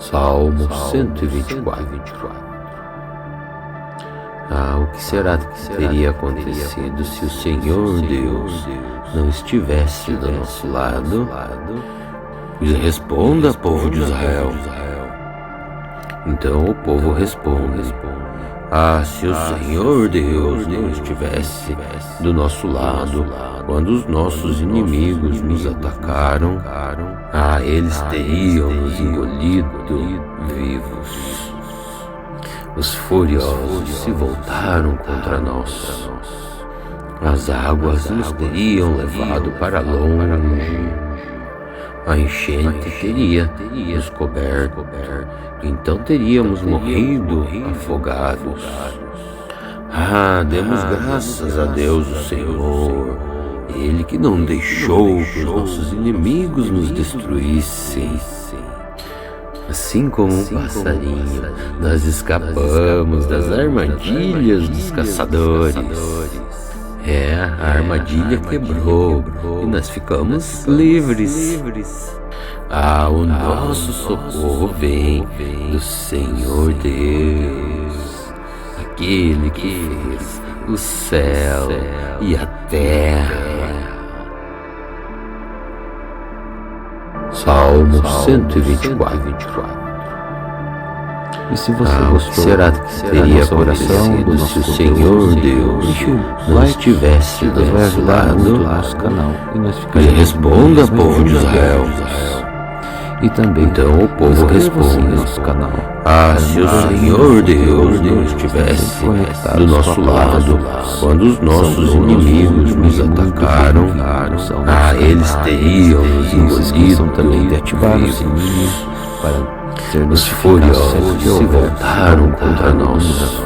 Salmo 124. O que será que teria acontecido se o Senhor Deus não estivesse do nosso lado? Responda, povo de Israel. Então o povo responde: se o Senhor Deus não estivesse do nosso lado, quando os nossos inimigos nos atacaram, eles teriam nos engolido vivos. Os furiosos se voltaram contra nós. As águas nos teriam levado para longe. A enchente teria nos coberto, então teríamos morrido afogados. Demos graças a Deus, o Senhor, Ele que não deixou que os nossos inimigos nos destruíssem. Assim como um passarinho, nós escapamos das armadilhas dos caçadores. A armadilha quebrou e nós ficamos livres. O nosso socorro vem do Senhor Deus, aquele que fez o céu e a terra. Salmo 124. E se você O que será que teria acontecido se o Senhor Deus não estivesse do nosso lado? Responda, povo de Israel. E também então o povo responde: se o Senhor Deus não estivesse do nosso lado, quando os nossos inimigos nos atacaram, eles teriam nos engolido também de ativar o sininho Os furiosos se voltaram contra nós.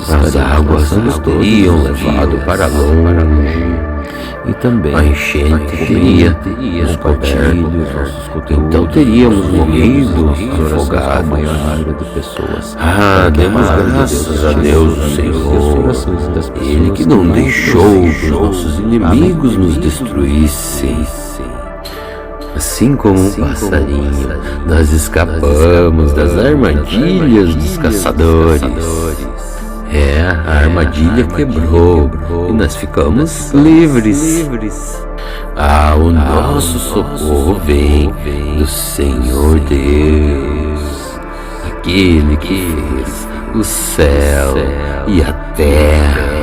As águas nos teriam levado para longe. E também a enchente teria nos coberto, então teríamos morrido afogados. Demos graças a Deus, o Senhor, Ele que não deixou que os nossos inimigos nos destruíssem. Assim como um passarinho, nós escapamos das armadilhas dos caçadores. A armadilha quebrou e nós ficamos livres. O nosso socorro vem do Senhor Deus, aquele que fez o céu e a terra.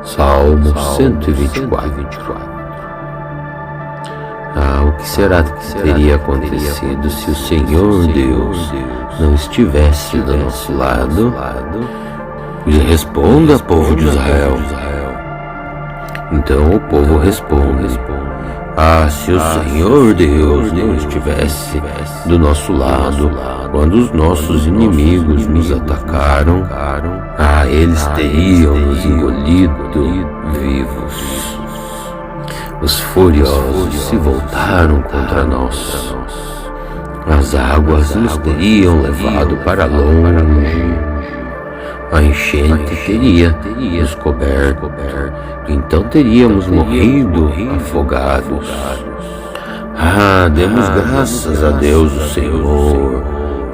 Salmo 124. O que será que teria acontecido se o Senhor Deus não estivesse do nosso lado? Responda, povo de Israel. Então o povo responde: se o Senhor Deus não estivesse do nosso lado, quando os nossos inimigos nos atacaram, eles teriam nos engolido vivos. Os furiosos se voltaram contra nós. As águas nos teriam levado para longe. A enchente teria nos coberto, então teríamos morrido afogados. Demos graças a Deus, o Senhor,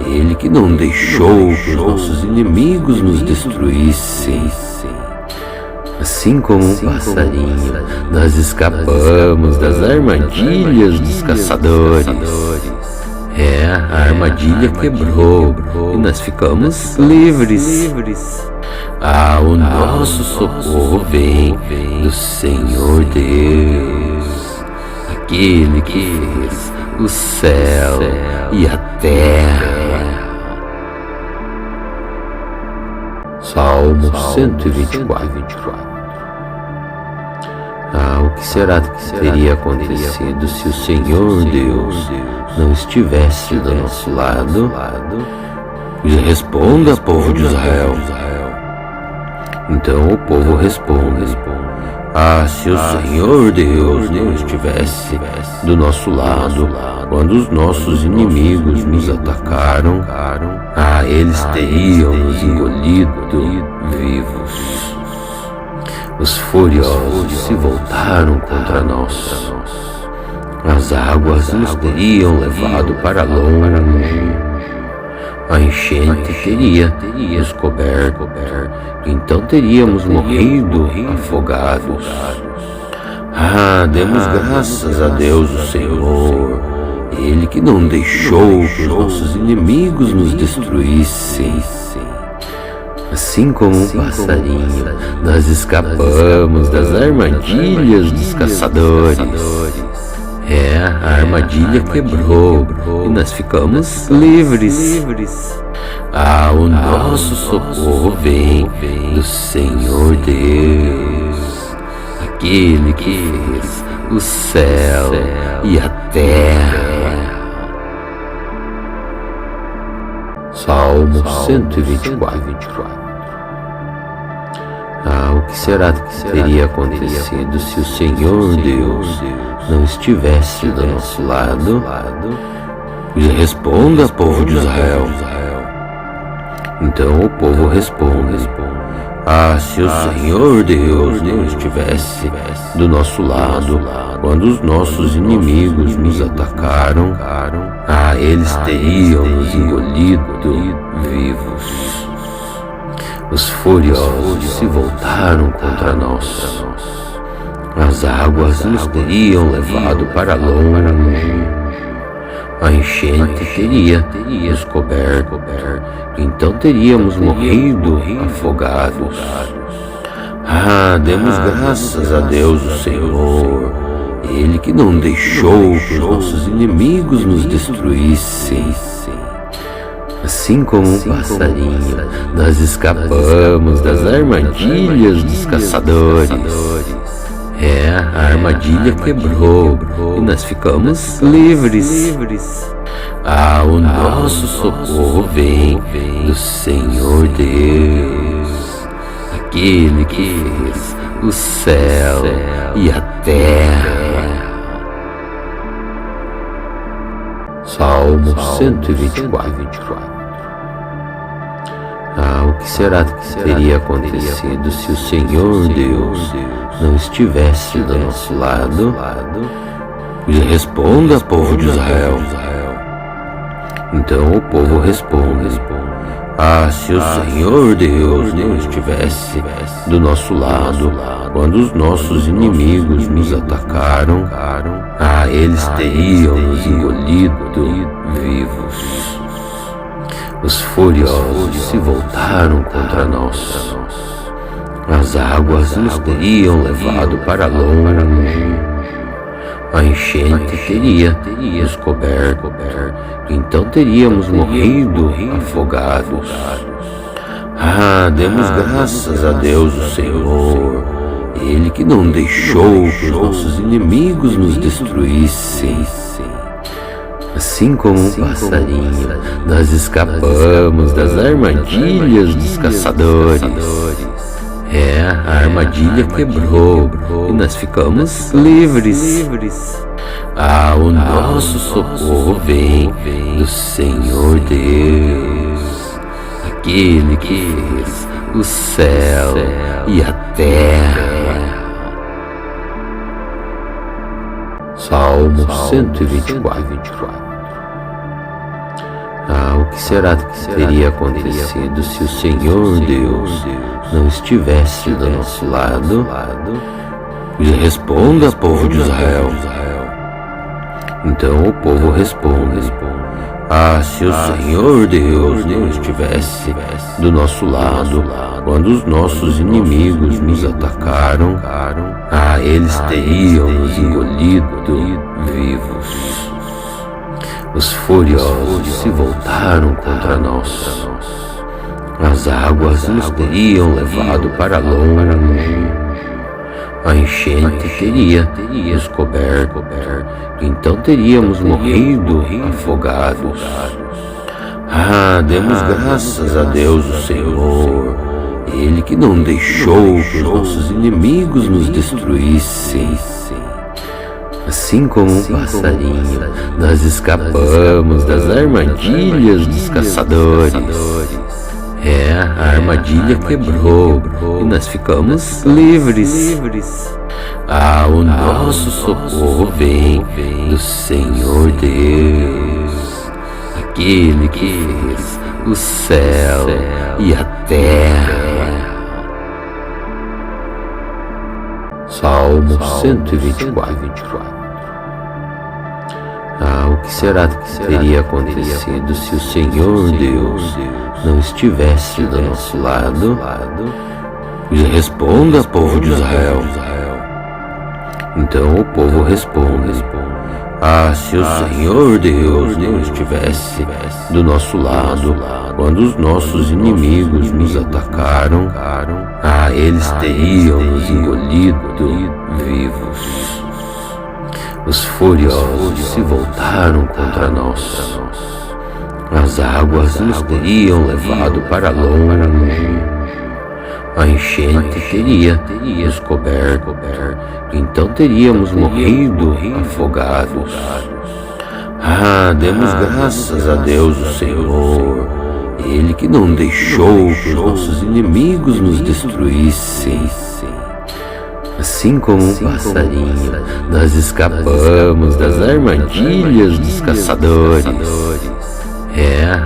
Ele que não deixou que os nossos inimigos nos destruíssem. Assim como um passarinho, nós escapamos das armadilhas dos caçadores. A armadilha quebrou e nós ficamos livres. O nosso socorro vem do Senhor Deus, aquele que fez o céu e a terra. Salmo 124. O que será que teria acontecido se o Senhor Deus não estivesse do nosso lado? Responda, povo de Israel. Então o povo responde: se o Senhor Deus não estivesse do nosso lado, quando os nossos inimigos nos atacaram, eles teriam nos engolido vivos. Os furiosos se voltaram contra nós. As águas nos teriam levado para longe. A enchente teria nos coberto, então teríamos morrido afogados. Demos graças a Deus, o Senhor, Ele que não deixou que os nossos inimigos nos destruíssem. Assim como um passarinho, nós escapamos das armadilhas dos caçadores. A armadilha quebrou e nós ficamos livres. O nosso socorro vem do Senhor Deus, aquele que fez o céu e a terra. Salmo 124. O que será que teria acontecido se o Senhor Deus não estivesse do nosso lado? Responda, povo de Israel. Então o povo responde: se o Senhor Deus não estivesse do nosso lado quando os nossos inimigos nos atacaram, eles teriam nos engolido vivos. Os furiosos se voltaram contra nós. As águas nos teriam levado para longe. A enchente teria nos coberto, então teríamos morrido afogados. Demos graças a Deus, o Senhor, Ele que não deixou que os nossos inimigos nos destruíssem. Assim como um passarinho, nós escapamos das armadilhas dos caçadores. A armadilha quebrou e nós ficamos livres. O nosso socorro vem do Senhor Deus, aquele que fez o céu e a terra. Salmo 124. O que será que teria acontecido se o Senhor Deus não estivesse do nosso lado? Responda, povo de Israel. Então o povo responde: se o Senhor Deus não estivesse do nosso lado quando os nossos inimigos nos atacaram, eles teriam nos engolido vivos. Os furiosos se voltaram contra nós. As águas nos teriam levado para longe. A enchente teria nos coberto, então teríamos morrido afogados. Demos graças a Deus, o Senhor, Ele que não deixou que os nossos inimigos nos destruíssem. Assim como um passarinho, nós escapamos das armadilhas dos caçadores. A armadilha quebrou e nós ficamos livres. O nosso socorro vem do Senhor Deus, aquele que fez o céu e a terra. Salmo 124. O que será que teria acontecido se o Senhor Deus não estivesse do nosso lado? Responda, povo de Israel. Então o povo responde: se o Senhor Deus não estivesse do nosso lado quando os nossos inimigos nos atacaram, eles teriam nos engolido vivos. Os furiosos se voltaram contra nós. As águas nos teriam levado para longe. A enchente teria nos coberto, então teríamos morrido afogados. Demos graças a Deus, o Senhor, Ele que não deixou que os nossos inimigos nos destruíssem. Assim como um passarinho, nós escapamos das armadilhas dos caçadores. A armadilha quebrou e nós ficamos livres. O nosso socorro vem do Senhor Deus, aquele que fez o céu e a terra. Salmo 124. O que será que teria acontecido se o Senhor Deus não estivesse do nosso lado? Responda, povo de Israel. Então o povo responde: se o Senhor Deus não estivesse do nosso lado, quando os nossos inimigos nos atacaram, eles teriam nos engolido vivos. Os furiosos se voltaram contra nós. As águas nos teriam levado para longe. A enchente teria nos coberto, então teríamos morrido afogados. Demos graças a Deus, o Senhor, Ele que não deixou que os nossos inimigos nos destruíssem. Assim como um passarinho, nós escapamos das armadilhas dos caçadores.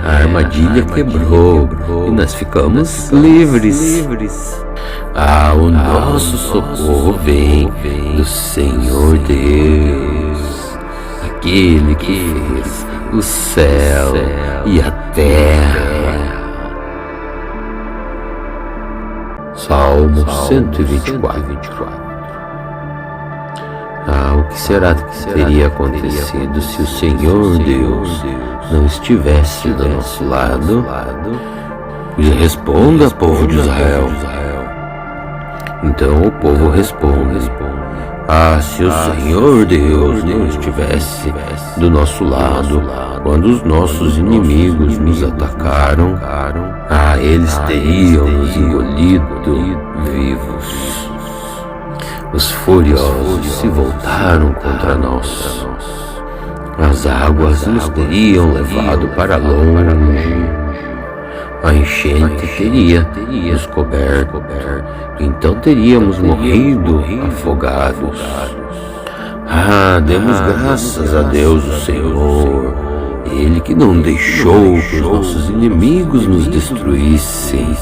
A armadilha quebrou e nós ficamos livres. O nosso socorro vem do Senhor Deus, aquele que fez o céu e a terra. Salmo 124. O que será que teria acontecido se o Senhor Deus não estivesse do nosso lado? Responda, povo de Israel. Então o povo responde: se o Senhor Deus não estivesse do nosso lado, quando os nossos inimigos nos atacaram, eles teriam nos engolido vivos. Os furiosos se voltaram contra nós. As águas nos teriam levado para longe. A enchente teria nos coberto, então teríamos morrido afogados. Demos graças a Deus, o Senhor, Ele que não deixou que os nossos inimigos nos destruíssem.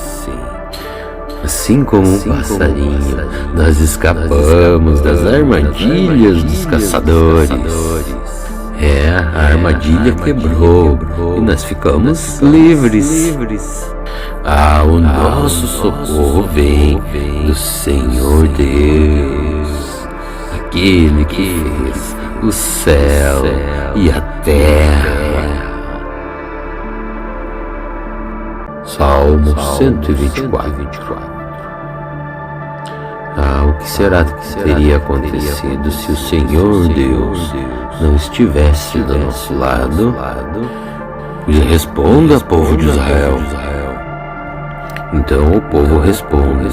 Assim como um passarinho, nós escapamos das armadilhas dos caçadores. A armadilha quebrou e nós ficamos livres. O nosso socorro vem do Senhor Deus, aquele que fez o céu e a terra. Salmo 124. O que será que teria acontecido se o Senhor Deus não estivesse do nosso lado? Responda, povo de Israel. Então o povo responde: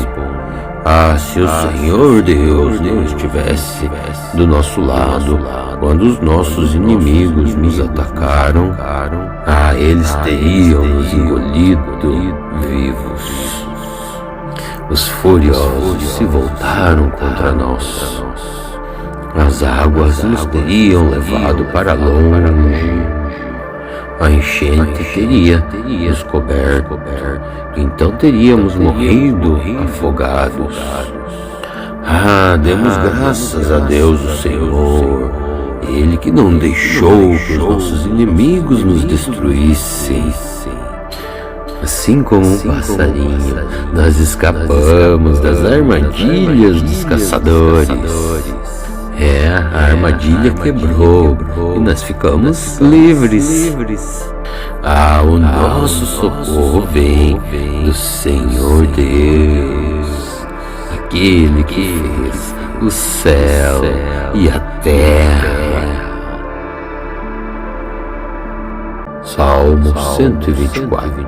se o Senhor Deus não estivesse do nosso lado, quando os nossos inimigos nos atacaram, eles teriam nos engolido vivos. Os furiosos se voltaram contra nós. As águas nos teriam levado para longe. A enchente teria nos coberto, então teríamos morrido afogados. Demos graças a Deus, o Senhor, Ele que não deixou que os nossos inimigos nos destruíssem. Assim como um passarinho, nós escapamos das armadilhas dos caçadores. A armadilha quebrou e nós ficamos livres. O nosso socorro vem do Senhor Deus, aquele que fez o céu e a terra. Salmo 124.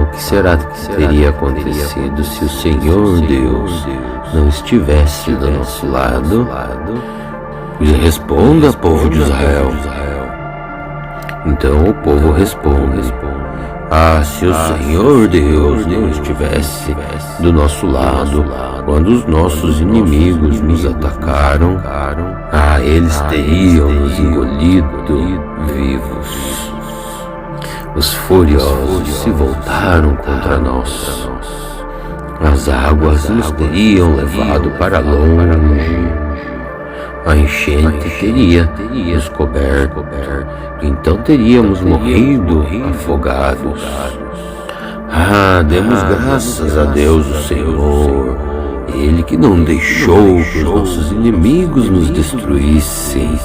O que será que teria acontecido se o Senhor Deus não estivesse do nosso lado? Responda, povo de Israel. Então o povo responde: Ah, se o Senhor Deus não estivesse do nosso lado, quando os nossos inimigos nos atacaram, eles teriam nos engolido vivos. Os furiosos se voltaram contra nós. As águas nos teriam levado para longe. A enchente teria nos coberto, então teríamos morrido afogados. Demos graças a Deus, o Senhor, Ele que não deixou que os nossos inimigos nos destruíssem.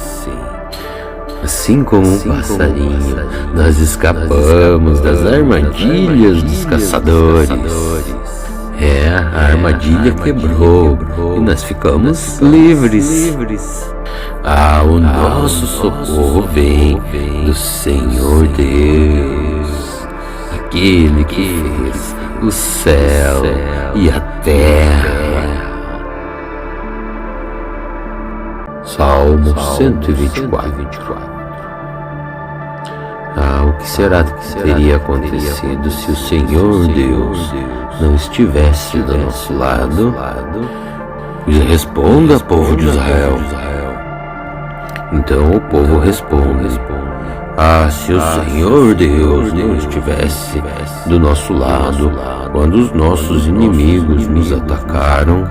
Assim como um passarinho, nós escapamos das armadilhas dos caçadores. A armadilha quebrou e nós ficamos livres. O nosso socorro vem do Senhor Deus, aquele que fez o céu e a terra. Salmo 124. O que será que teria acontecido se o Senhor Deus não estivesse do nosso lado? Responda, povo de Israel. Então o povo responde: se o Senhor Deus não estivesse do nosso lado, quando os nossos inimigos nos atacaram,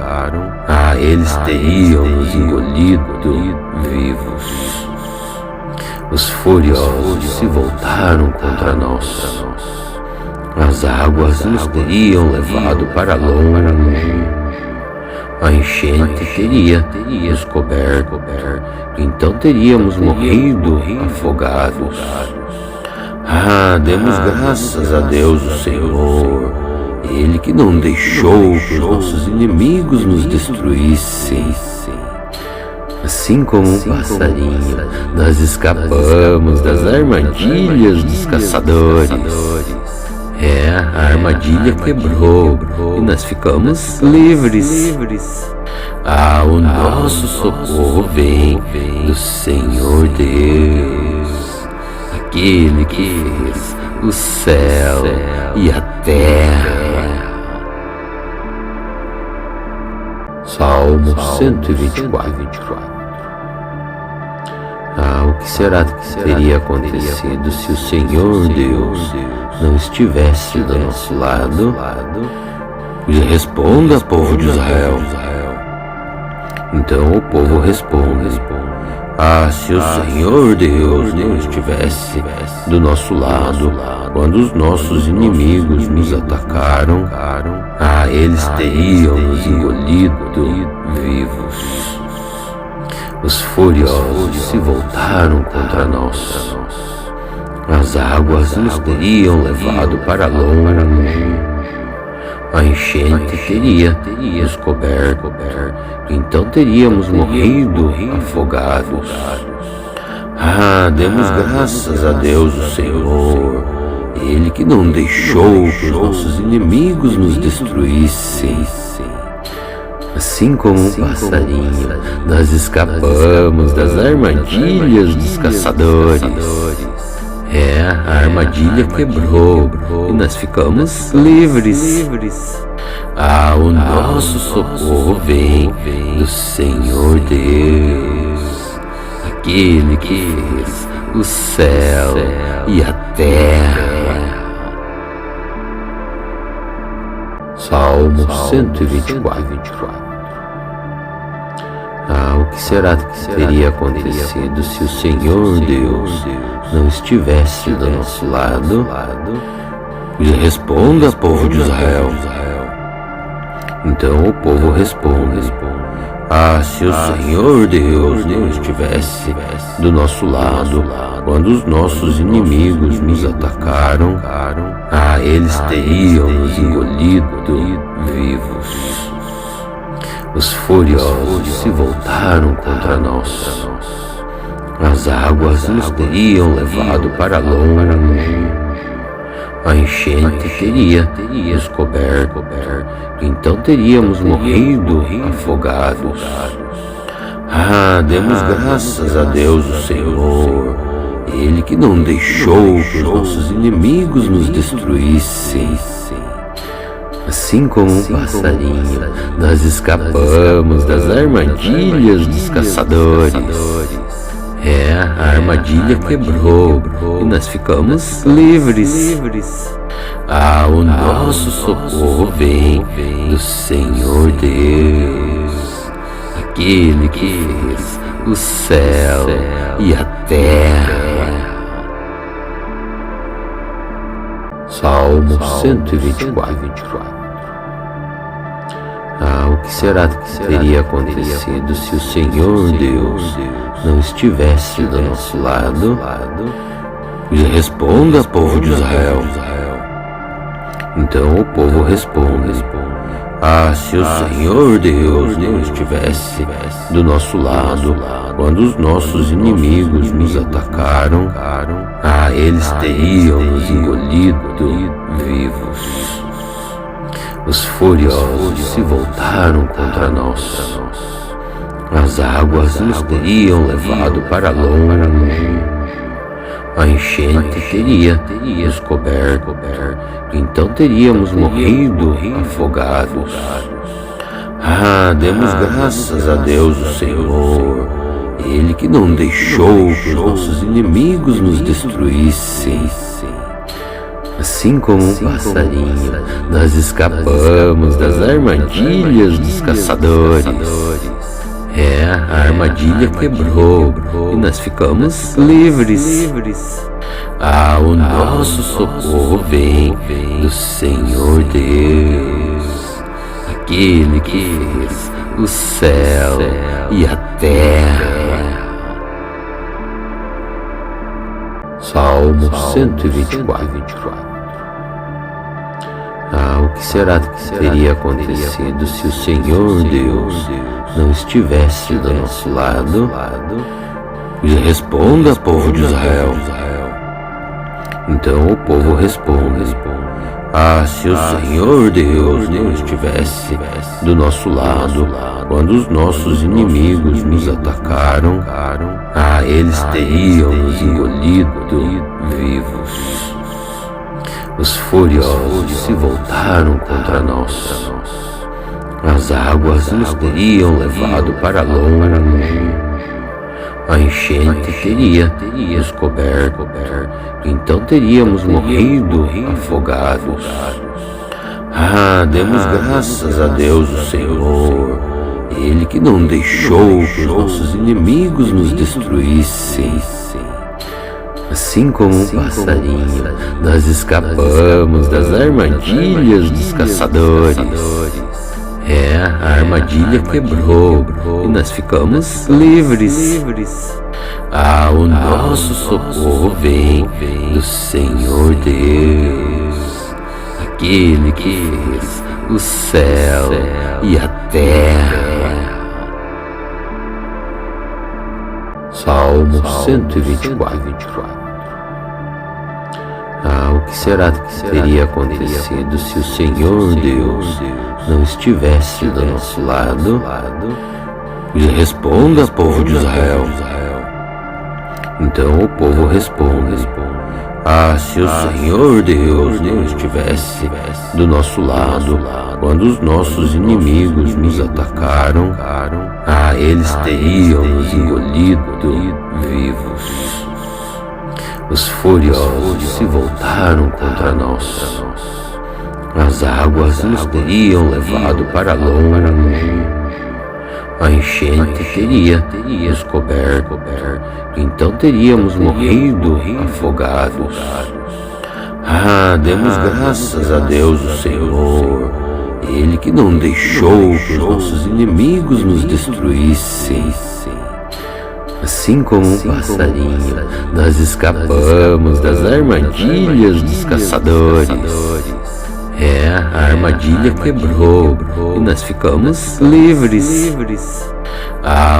eles teriam nos engolido vivos. Os furiosos se voltaram contra nós. As águas nos teriam levado para longe. A enchente teria nos coberto, então teríamos morrido afogados. Demos graças a Deus, o Senhor, Ele que não deixou que os nossos inimigos nos destruíssem. Assim como um passarinho, nós escapamos das armadilhas dos caçadores. A armadilha quebrou e nós ficamos livres. O nosso socorro vem do Senhor Deus, aquele que fez o céu e a terra. Salmo 124. O que será que teria acontecido se o Senhor Deus não estivesse do nosso lado? Responda, povo de Israel. Então o povo responde: se o Senhor Deus não estivesse do nosso lado, quando os nossos inimigos nos atacaram, eles teriam nos engolido vivos. Os furiosos se voltaram contra nós. As águas nos teriam levado para longe. A enchente teria nos coberto, então teríamos morrido afogados. Demos graças a Deus, o Senhor, Ele que não deixou que os nossos inimigos nos destruíssem. Assim como um passarinho, nós escapamos das armadilhas dos caçadores. A armadilha quebrou e nós ficamos livres. O nosso socorro vem do Senhor Deus, aquele que fez o céu e a terra. Salmo 124. O que será que teria acontecido se o Senhor Deus não estivesse do nosso lado? Responda, povo de Israel. Então o povo responde: se o Senhor Deus não estivesse do nosso lado, quando os nossos inimigos nos atacaram, eles teriam nos engolido vivos. Os furiosos se voltaram contra nós. As águas nos teriam levado para longe. A enchente teria nos coberto, então teríamos morrido afogados. Demos graças a Deus, o Senhor, Ele que não deixou que os nossos inimigos nos destruíssem. Assim como um passarinho, nós escapamos das armadilhas dos caçadores. A armadilha quebrou e nós ficamos livres. O nosso socorro vem do Senhor Deus, aquele que fez o céu e a terra. Salmo 124. O que será que teria acontecido se o Senhor Deus não estivesse do nosso lado? Responda, povo de Israel. Então o povo responde: se o Senhor Deus não estivesse do nosso lado, quando os nossos inimigos nos atacaram, eles teriam nos engolido vivos. Os furiosos se voltaram contra nós. As águas nos teriam levado para longe. A enchente teria nos coberto, então teríamos morrido afogados. Demos graças a Deus o Senhor, Ele que não deixou que os nossos inimigos nos destruíssem. Assim como um passarinho, nós escapamos das armadilhas dos caçadores. A armadilha quebrou e nós ficamos livres. O nosso socorro vem do Senhor Deus, aquele que fez o céu e a terra. Salmo 124. O que será que teria acontecido se o Senhor Deus não estivesse do nosso lado? Responda, povo de Israel. Então o povo responde: se o Senhor Deus não estivesse do nosso lado, quando os nossos inimigos nos atacaram, eles teriam nos engolido vivos. Os furiosos se voltaram contra nós. As águas nos teriam levado para longe. A enchente teria nos coberto, então teríamos morrido afogados. Demos graças a Deus o Senhor, Ele que não deixou que os nossos inimigos nos destruíssem. Assim como um passarinho, nós escapamos das armadilhas dos caçadores. A armadilha quebrou e nós ficamos livres. O nosso socorro vem do Senhor Deus, aquele que fez o céu e a terra. Salmo 124. O que será que teria acontecido se o Senhor Deus não estivesse do nosso lado? Responda, povo de Israel. Então o povo responde: se o Senhor Deus não estivesse do nosso lado, quando os nossos inimigos nos atacaram, eles teriam nos engolido vivos. Os furiosos se voltaram contra nós. As águas nos teriam levado para longe. A enchente teria nos coberto, então teríamos morrido afogados. Demos graças a Deus o Senhor, Ele que não deixou que os nossos inimigos nos destruíssem. Assim como um passarinho, nós escapamos das armadilhas dos caçadores. A armadilha quebrou e nós ficamos livres.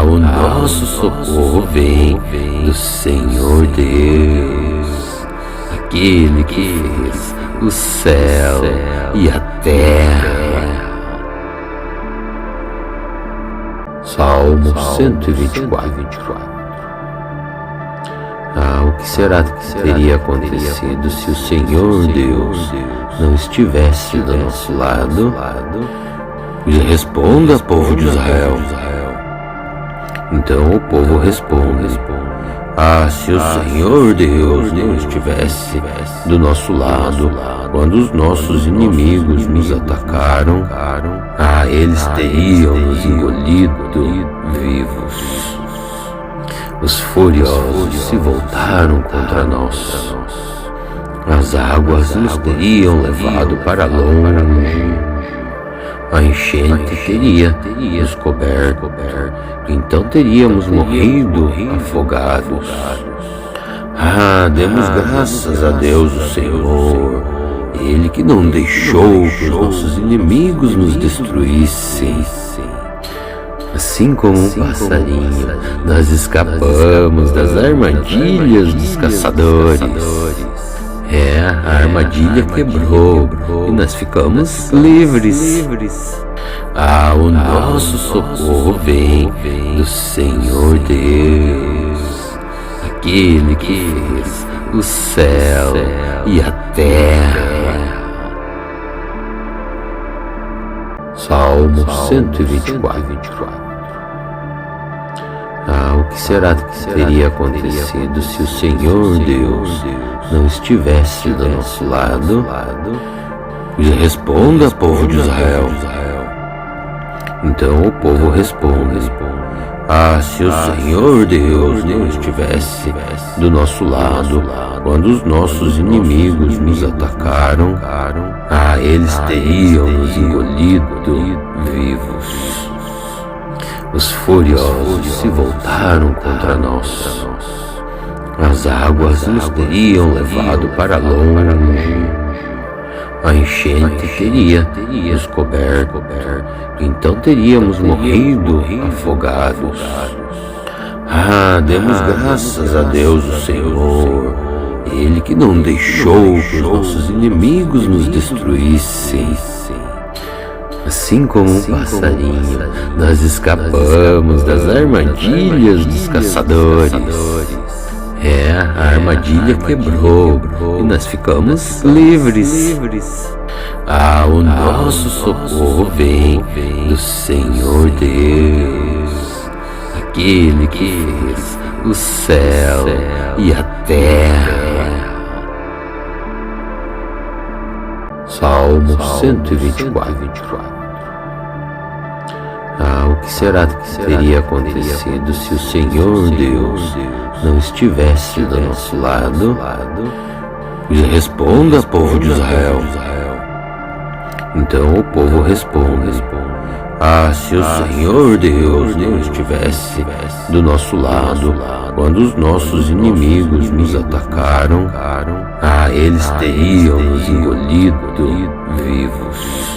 O nosso socorro vem do Senhor Deus, aquele que fez o céu e a terra. Salmo 124. O o que será que teria acontecido se o Senhor Deus não estivesse do nosso lado? Responda, povo de Israel. Então o povo responde: se o Senhor Deus não estivesse do nosso lado, quando os nossos inimigos nos atacaram, eles teriam nos engolido vivos. Os furiosos se voltaram contra nós. As águas nos teriam levado para longe. A enchente teria nos coberto, então teríamos morrido afogados. Demos graças a Deus o Senhor, Ele que não deixou que os nossos inimigos nos destruíssem. Assim como um passarinho, nós escapamos das armadilhas dos caçadores. A armadilha quebrou e nós ficamos livres. O nosso socorro vem do Senhor Deus, aquele que fez o céu e a terra. Salmo 124. O que será que teria acontecido se o Senhor Deus não estivesse do nosso lado? Responda, povo de Israel. Então o povo responde: se o Senhor Deus não estivesse do nosso lado, quando os nossos inimigos nos atacaram, eles teriam nos engolido vivos. Os furiosos se voltaram contra nós. As águas nos teriam levado para longe. A enchente teria nos coberto, então teríamos morrido afogados. Demos graças a Deus o Senhor, Ele que não deixou que os nossos inimigos nos destruíssem. Assim como um passarinho, nós escapamos das armadilhas dos caçadores. A armadilha quebrou e nós ficamos livres. O nosso socorro vem do Senhor Deus, aquele que fez o céu e a terra. Salmo 124. O que será que teria acontecido se o Senhor Deus não estivesse do nosso lado? Responda, povo de Israel. Então o povo responde: se o Senhor Deus não estivesse do nosso lado, quando os nossos inimigos nos atacaram, eles teriam nos engolido vivos.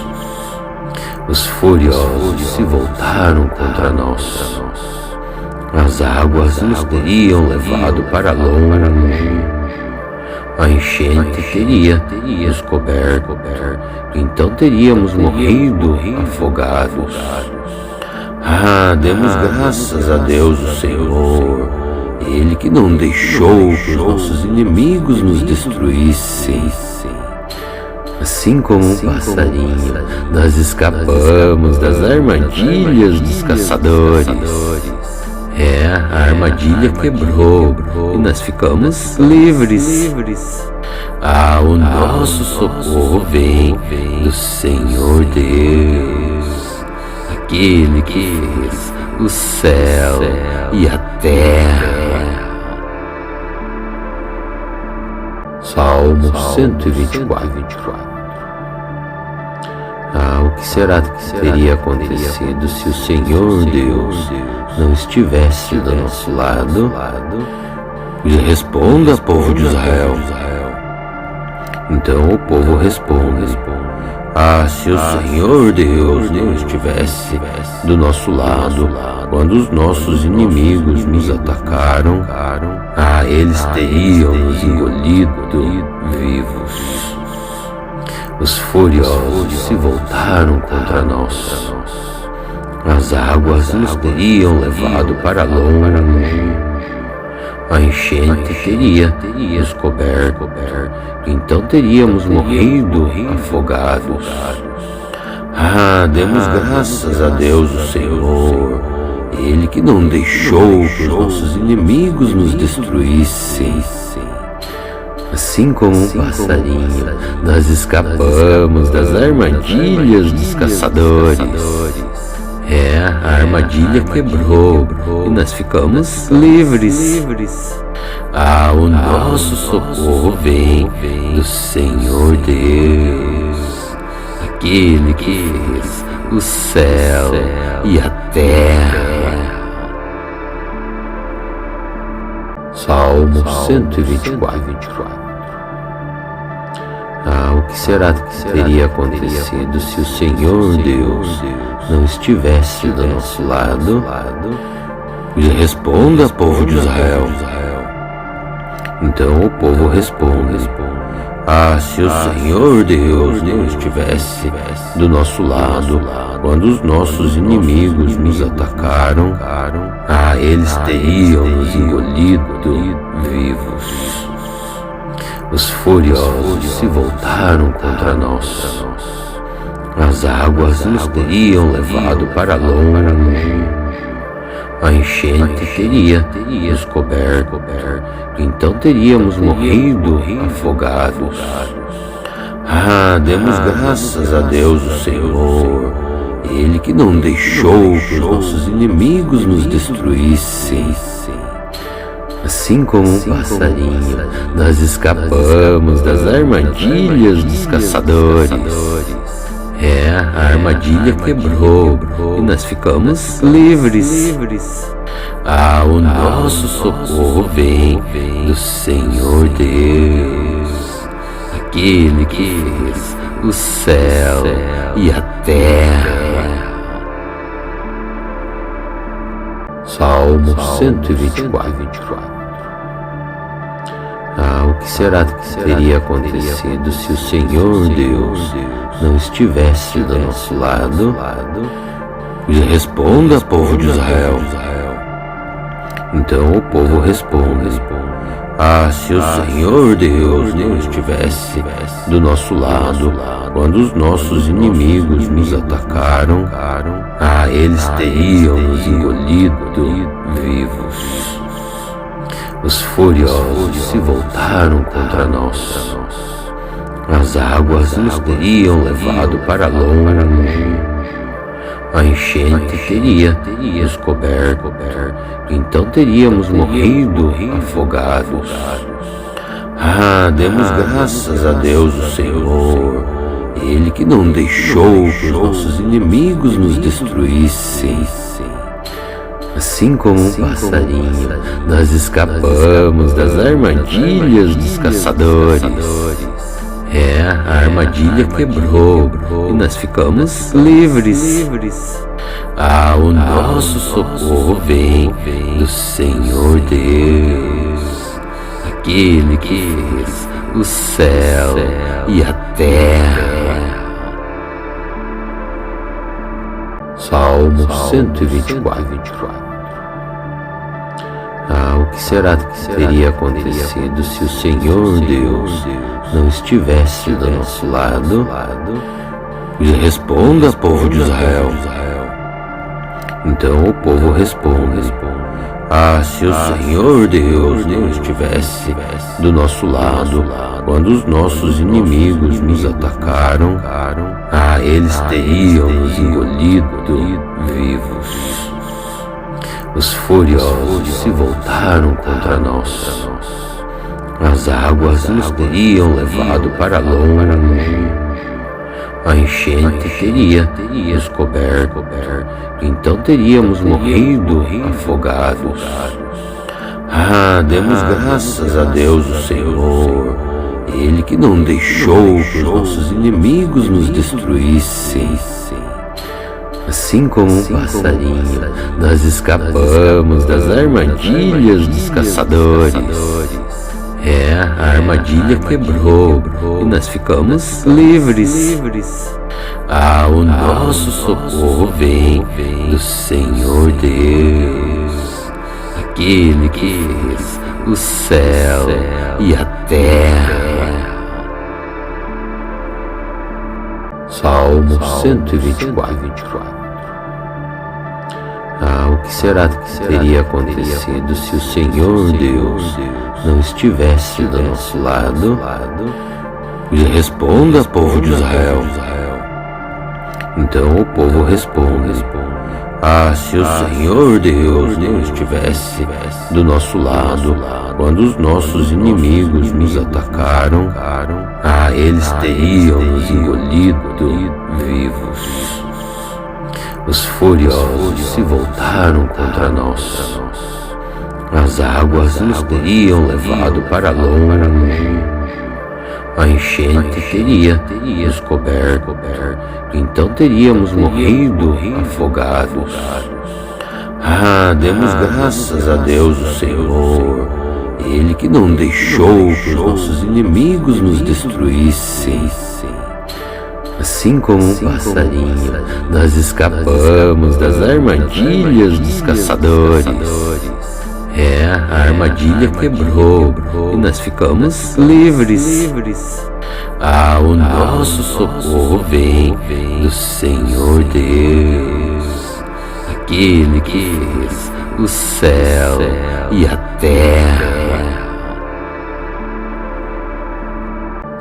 Os furiosos se voltaram contra nós. As águas nos teriam levado para longe. A enchente teria nos coberto, então teríamos morrido afogados. Demos graças a Deus o Senhor, Ele que não deixou que os nossos inimigos nos destruíssem. Assim como um passarinho, nós escapamos das armadilhas dos caçadores. A armadilha quebrou e nós ficamos livres. O nosso socorro vem do Senhor Deus, aquele que fez o céu e a terra. Salmo 124. O que será que teria acontecido se o Senhor Deus não estivesse do nosso lado? Responda, povo de Israel. Então o povo responde: se o Senhor Deus não estivesse do nosso lado, quando os nossos inimigos nos atacaram, eles teriam nos engolido vivos. Os furiosos se voltaram contra nós. As águas nos teriam levado para longe. a enchente teria nos coberto, então teríamos morrido afogados. Demos graças a Deus o Senhor, Ele que não deixou que os nossos inimigos nos destruíssem. Assim como um passarinho, nós escapamos das armadilhas dos caçadores. A armadilha quebrou e nós ficamos livres. O nosso socorro vem do Senhor Deus, aquele que fez o céu e a terra. Salmo 124. O que será que teria acontecido se o Senhor Deus não estivesse do nosso lado? Responda, povo de Israel. Então o povo responde: se o Senhor Deus não estivesse do nosso lado quando os nossos inimigos nos atacaram, eles teriam nos engolido vivos. Os furiosos se voltaram contra nós. As águas nos teriam levado para longe. A enchente teria nos coberto, então teríamos morrido afogados. Demos graças a Deus o Senhor, Ele que não deixou que os nossos inimigos nos destruíssem. Assim como um passarinho, nós escapamos das armadilhas dos caçadores. A armadilha quebrou e nós ficamos livres. O nosso socorro vem do Senhor Deus, aquele que fez o céu e a terra. Salmo 124. O que será que teria acontecido se o Senhor Deus não estivesse do nosso lado? Responda, povo de Israel. Então o povo responde: se o Senhor Deus não estivesse do nosso lado quando os nossos inimigos nos atacaram, eles teriam nos engolido vivos. Os furiosos se voltaram contra nós. As águas nos teriam levado para longe. A enchente teria nos coberto, então teríamos morrido afogados. Demos graças a Deus o Senhor, Ele que não deixou que os nossos inimigos nos destruíssem. Assim como um passarinho, nós escapamos das armadilhas dos caçadores. A armadilha quebrou e nós ficamos livres. O nosso socorro vem do Senhor Deus, aquele que fez o céu e a terra. Salmo 124. O que será que teria acontecido se o Senhor Deus não estivesse do nosso lado? Responda, povo de Israel. Então o povo responde: se o Senhor Deus não estivesse do nosso lado quando os nossos inimigos nos atacaram, eles teriam nos engolido vivos. Os furiosos se voltaram contra nós. As águas nos teriam levado para longe. A enchente teria nos coberto, então teríamos morrido afogados. Demos graças a Deus o Senhor, Ele que não deixou que os nossos inimigos nos destruíssem. Assim como um passarinho, nós escapamos das armadilhas dos caçadores. A armadilha quebrou e nós ficamos livres. O nosso socorro vem do Senhor Deus, aquele que fez o céu e a terra. Salmo 124. O que será que teria acontecido se o Senhor Deus não estivesse do nosso lado? Responda, povo de Israel. Então o povo responde: se o Senhor Deus não estivesse do nosso lado, quando os nossos inimigos nos atacaram, eles teriam nos engolido vivos. Os furiosos se voltaram contra nós. As águas nos teriam levado para longe. A enchente teria nos coberto, então teríamos morrido afogados. Demos graças a Deus, o Senhor, Ele que não deixou que os nossos inimigos nos destruíssem. Assim como um passarinho, nós escapamos das armadilhas dos caçadores. A armadilha quebrou e nós ficamos livres. O nosso socorro vem do Senhor Deus, aquele que fez o céu e a terra.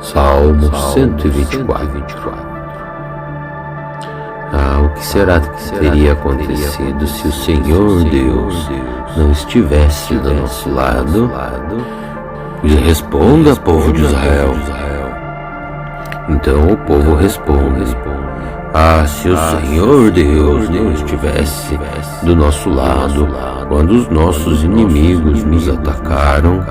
Salmo 124. O que será que teria acontecido se o Senhor Deus não estivesse do nosso lado? Responda, povo de Israel. Então o povo responde: se o Senhor Deus não estivesse do nosso lado, quando os nossos inimigos nos atacaram,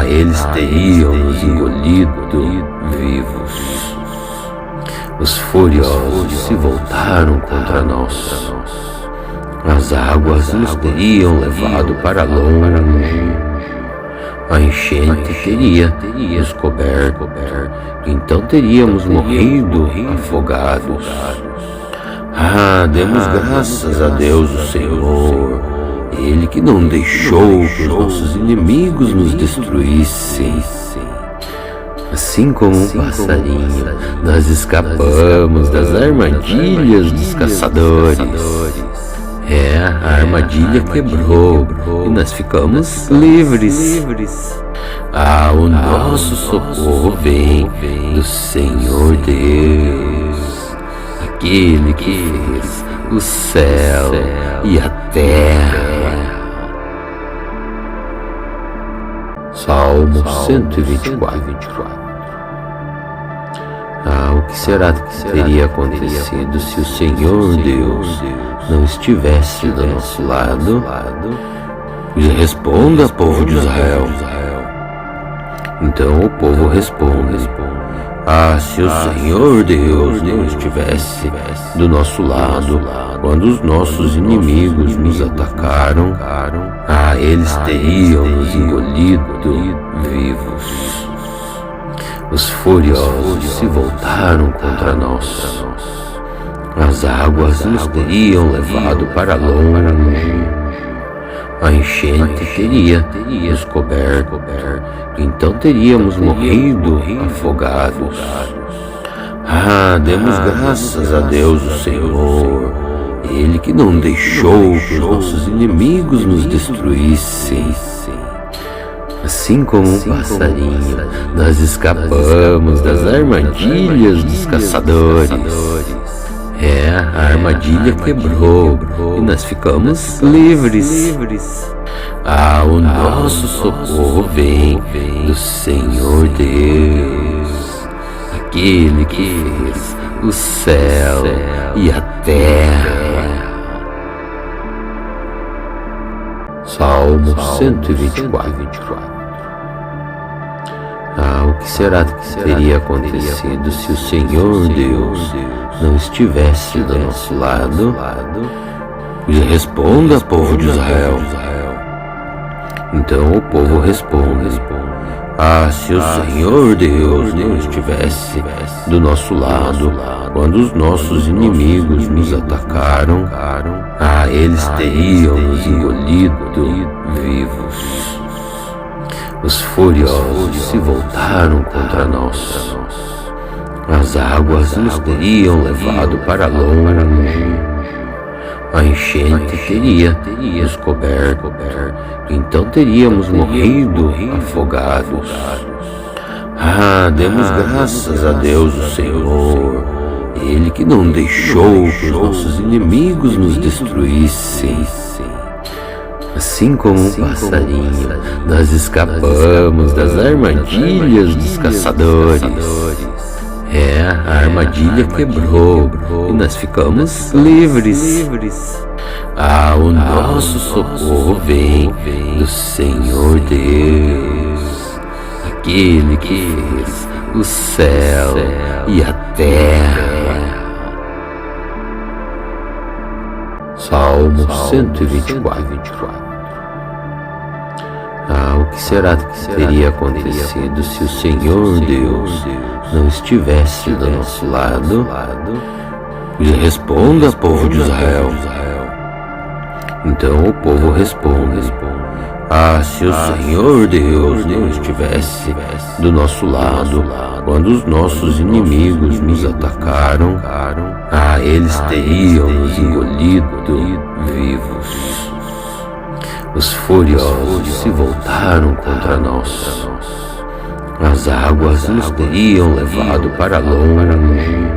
eles teriam nos engolido vivos. Os furiosos se voltaram contra nós. As águas nos teriam levado para longe. A enchente teria nos coberto, então teríamos morrido afogados. Demos graças a Deus, o Senhor, Ele que não deixou que os nossos inimigos nos destruíssem. Assim como um passarinho, nós escapamos das armadilhas dos caçadores. A armadilha quebrou e nós ficamos livres. O nosso socorro vem do Senhor Deus, aquele que fez o céu e a terra. Salmo 124. O que será que teria acontecido se o Senhor Deus não estivesse do nosso lado? Responda, povo de Israel. Então o povo responde: se o Senhor Deus não estivesse do nosso lado, quando os nossos inimigos nos atacaram, eles teriam nos engolido vivos. Os furiosos se voltaram contra nós. As águas nos teriam levado para longe. A enchente teria nos coberto, então teríamos morrido afogados. Demos graças a Deus, o Senhor, Ele que não deixou que os nossos inimigos nos destruíssem. Assim como um passarinho, nós escapamos das armadilhas dos caçadores. A armadilha quebrou e nós ficamos livres. O nosso socorro vem do Senhor Deus, aquele que fez o céu e a terra. Salmo 124. O que será que teria acontecido se o Senhor Deus não estivesse do nosso lado? Responda, povo de Israel. Então o povo responde: se o Senhor Deus não estivesse do nosso lado, quando os nossos inimigos nos atacaram, eles teriam nos engolido vivos. Os furiosos se voltaram contra nós. As águas nos teriam levado para longe. A enchente teria nos coberto, então teríamos morrido afogados. Demos graças a Deus, o Senhor, Ele que não deixou que os nossos inimigos nos destruíssem. Assim como um passarinho, nós escapamos das armadilhas dos caçadores. A armadilha quebrou e nós ficamos livres. O nosso socorro vem do Senhor Deus, aquele que fez o céu e a terra. Salmo 124. O que será que teria acontecido se o Senhor Deus não estivesse do nosso lado? Responda, povo de Israel. Então o povo responde: se o Senhor Deus não estivesse do nosso lado, quando os nossos inimigos nos atacaram, eles teriam nos engolido vivos. Os furiosos se voltaram contra nós. As águas nos teriam levado para longe.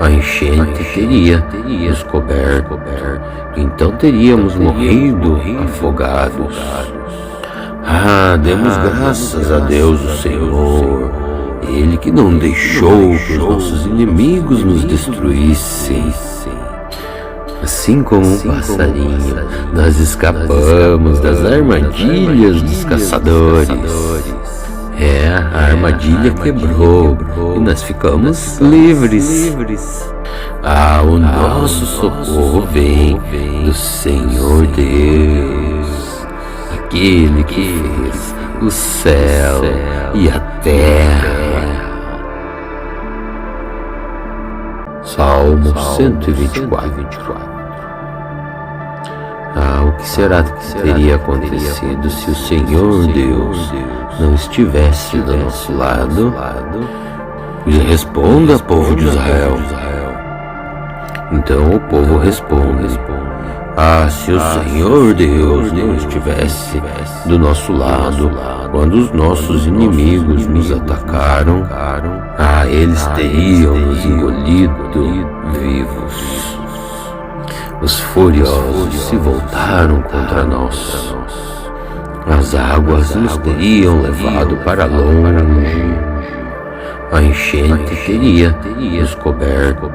A enchente teria nos coberto, então teríamos morrido afogados. Demos graças a Deus, o Senhor, Ele que não deixou que os nossos inimigos nos destruíssem. Assim como um passarinho, nós escapamos das armadilhas dos caçadores. A armadilha quebrou e nós ficamos livres. O nosso socorro vem do Senhor Deus, aquele que fez o céu e a terra. Salmo 124. O que será que teria acontecido se o Senhor Deus não estivesse do nosso lado? Responda, povo de Israel. Então o povo responde: se o Senhor Deus não estivesse do nosso lado, quando os nossos inimigos nos atacaram, eles teriam nos engolido vivos. Os furiosos se voltaram contra nós. As águas nos teriam levado para longe. A enchente teria nos coberto,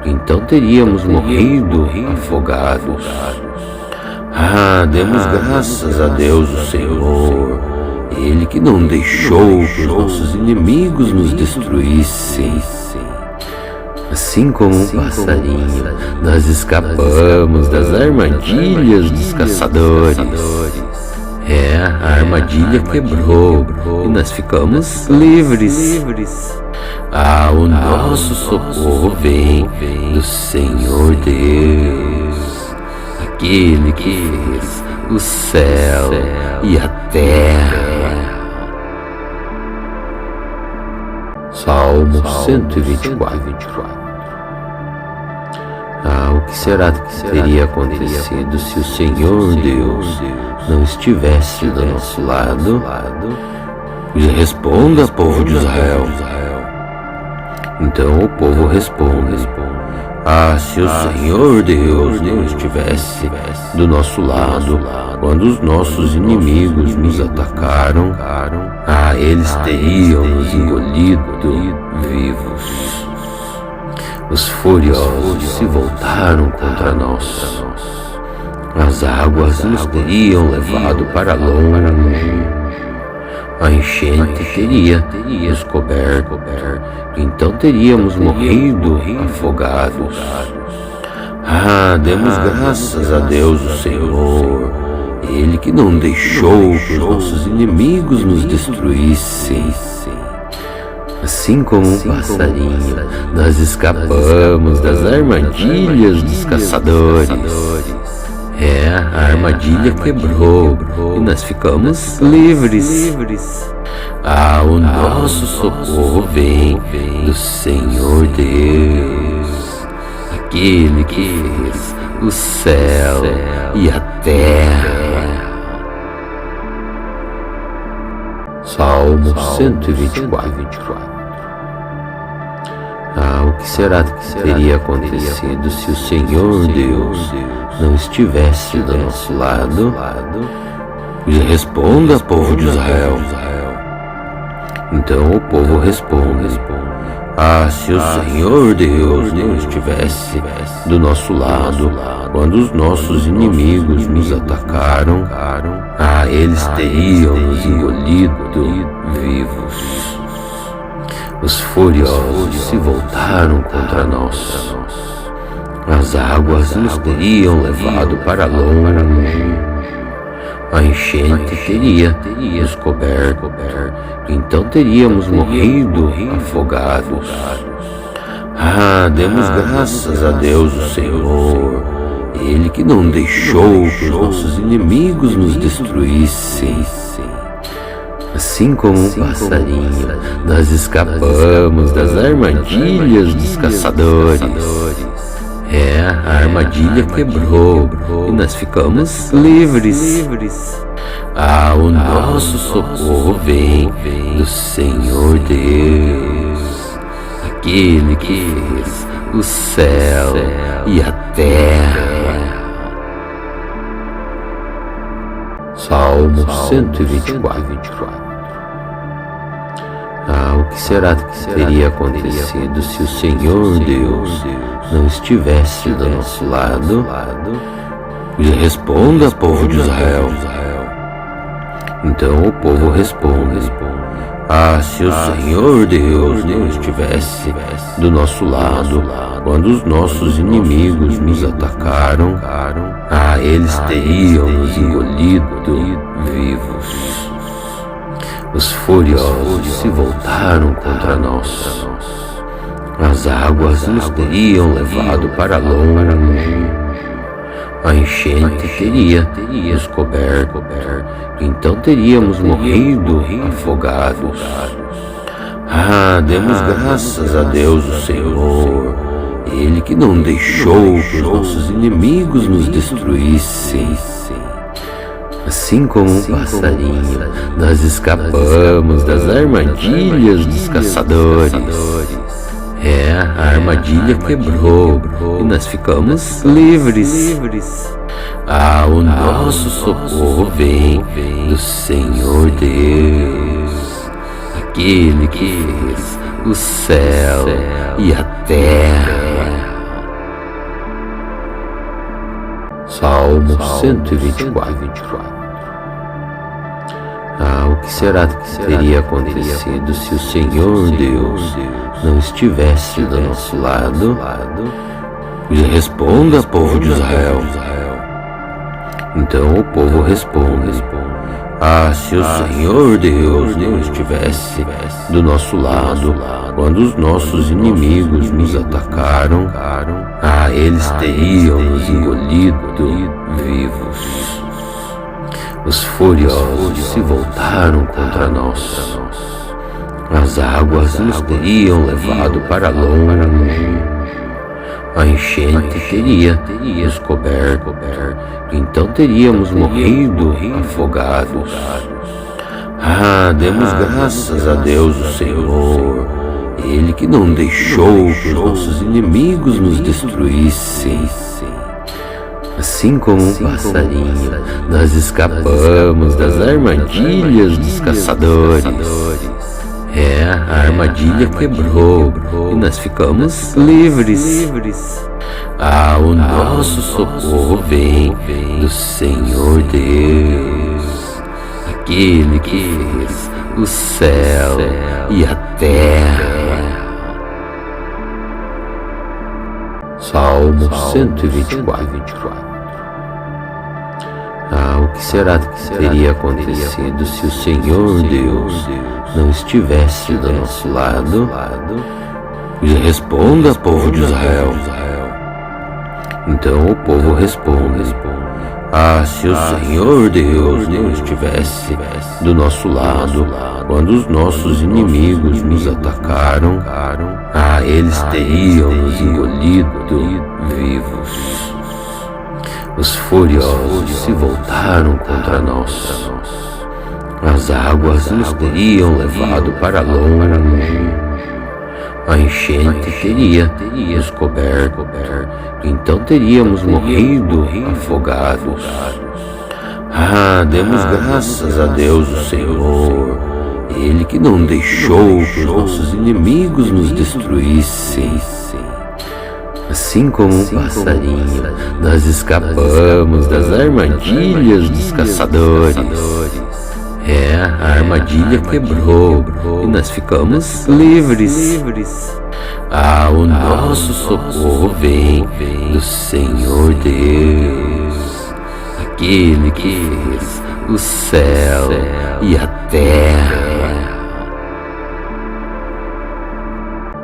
então teríamos morrido afogados. Demos graças a Deus, o Senhor, Ele que não deixou que os nossos inimigos nos destruíssem. Assim como um passarinho, nós escapamos das armadilhas dos caçadores. A armadilha quebrou e nós ficamos livres. O nosso socorro vem do Senhor Deus, aquele que fez o céu e a terra. Salmo 124. O que será que teria acontecido se o Senhor Deus não estivesse do nosso lado? Responda, povo de Israel. Então o povo responde: se o Senhor Deus não estivesse do nosso lado, quando os nossos inimigos nos atacaram, eles teriam nos engolido vivos. Os furiosos se voltaram contra nós. As águas nos teriam levado para longe. A enchente teria nos coberto, então teríamos morrido afogados. Demos graças a Deus, o Senhor, Ele que não deixou que os nossos inimigos nos destruíssem. Assim como um passarinho, nós escapamos das armadilhas dos caçadores. a armadilha quebrou e nós ficamos livres. O nosso socorro vem do Senhor Deus, aquele que fez o céu e a terra. Salmo 124. O que será que teria acontecido se o Senhor Deus não estivesse do nosso lado? Responda, povo de Israel. Então o povo responde: se o Senhor Deus não estivesse do nosso lado, quando os nossos inimigos nos atacaram, eles teriam nos engolido vivos. Os furiosos se voltaram contra nós. As águas nos teriam levado para longe. A enchente teria nos coberto, então teríamos morrido afogados. Demos graças a Deus, o Senhor, Ele que não deixou que os nossos inimigos nos destruíssem. Assim como um passarinho, nós escapamos das armadilhas dos caçadores. A armadilha quebrou e nós ficamos livres. O nosso socorro vem do Senhor Deus, aquele que fez o céu e a terra. Salmo 124. O que será que teria acontecido se o Senhor Deus não estivesse do nosso lado? Responda, povo de Israel. Então o povo responde: se o Senhor Deus não estivesse do nosso lado, quando os nossos inimigos nos atacaram, eles teriam nos engolido vivos. Os furiosos se voltaram contra nós. As águas nos teriam levado para longe. A enchente teria nos coberto, então teríamos morrido afogados. Demos graças a Deus, o Senhor, Ele que não deixou que os nossos inimigos nos destruíssem. Assim como um passarinho, nós escapamos das armadilhas dos caçadores. A armadilha quebrou e nós ficamos livres. O nosso socorro vem do Senhor Deus, aquele que fez o céu e a terra. Salmo 124. O que será que teria acontecido se o Senhor Deus não estivesse do nosso lado? Responda, povo de Israel. Então o povo responde: se o Senhor Deus não estivesse do nosso lado, quando os nossos inimigos nos atacaram, eles teriam nos engolido vivos. Os furiosos se voltaram contra nós. As águas nos teriam levado para longe. A enchente teria nos coberto, então teríamos morrido afogados. Demos graças a Deus, o Senhor, Ele que não deixou que os nossos inimigos nos destruíssem. Assim como um passarinho, nós escapamos das armadilhas dos caçadores. A armadilha quebrou e nós ficamos livres. O nosso socorro vem do Senhor Deus, aquele que fez o céu e a terra. Salmo 124. O que será que teria acontecido se o Senhor Deus não estivesse do nosso lado? Responda, povo de Israel. Então o povo responde: Ah, se o Senhor Deus não estivesse do nosso lado, quando os nossos inimigos nos atacaram, eles teriam nos engolido vivos. Os furiosos se voltaram contra nós. As águas nos teriam levado para longe. A enchente teria nos coberto, então teríamos morrido afogados. Demos graças a Deus o Senhor, Ele que não deixou que os nossos inimigos nos destruíssem. Assim como um passarinho, nós escapamos das armadilhas dos caçadores. A armadilha quebrou e nós ficamos livres. O nosso socorro vem do Senhor Deus, aquele que fez o céu e a terra.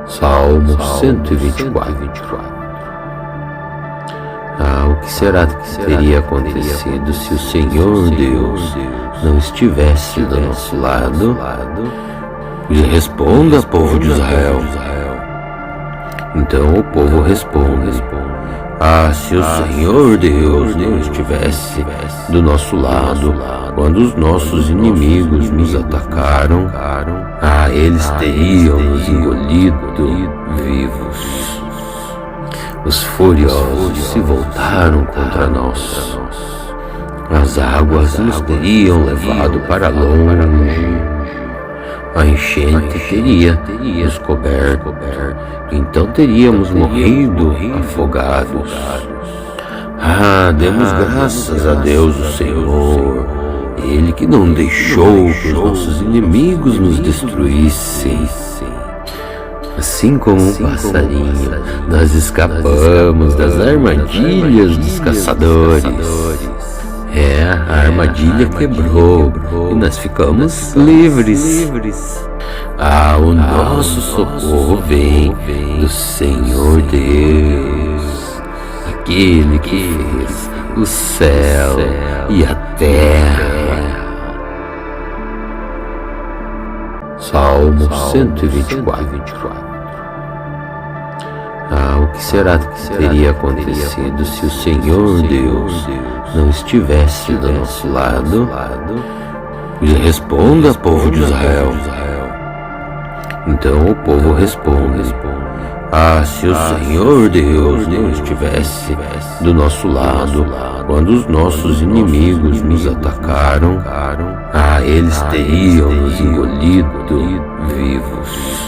Salmo 124. O que será que teria acontecido se o Senhor Deus não estivesse do nosso lado? Responda, povo de Israel. Então o povo responde: se o Senhor Deus não estivesse do nosso lado, quando os nossos inimigos nos atacaram, eles teriam nos engolido vivos. Os furiosos se voltaram contra nós. As águas nos teriam levado para longe. A enchente teria nos coberto, então teríamos morrido afogados. Demos graças a Deus o Senhor, Ele que não deixou que os nossos inimigos nos destruíssem. Assim como um passarinho, nós escapamos das armadilhas dos caçadores. A armadilha quebrou e nós ficamos livres. O nosso socorro vem do Senhor Deus, aquele que fez o céu e a terra. Salmo 124. O que será que teria acontecido se o Senhor Deus não estivesse do nosso lado? Responda, povo de Israel. Então o povo responde: se o Senhor Deus não estivesse do nosso lado, quando os nossos inimigos nos atacaram, eles teriam nos engolido vivos.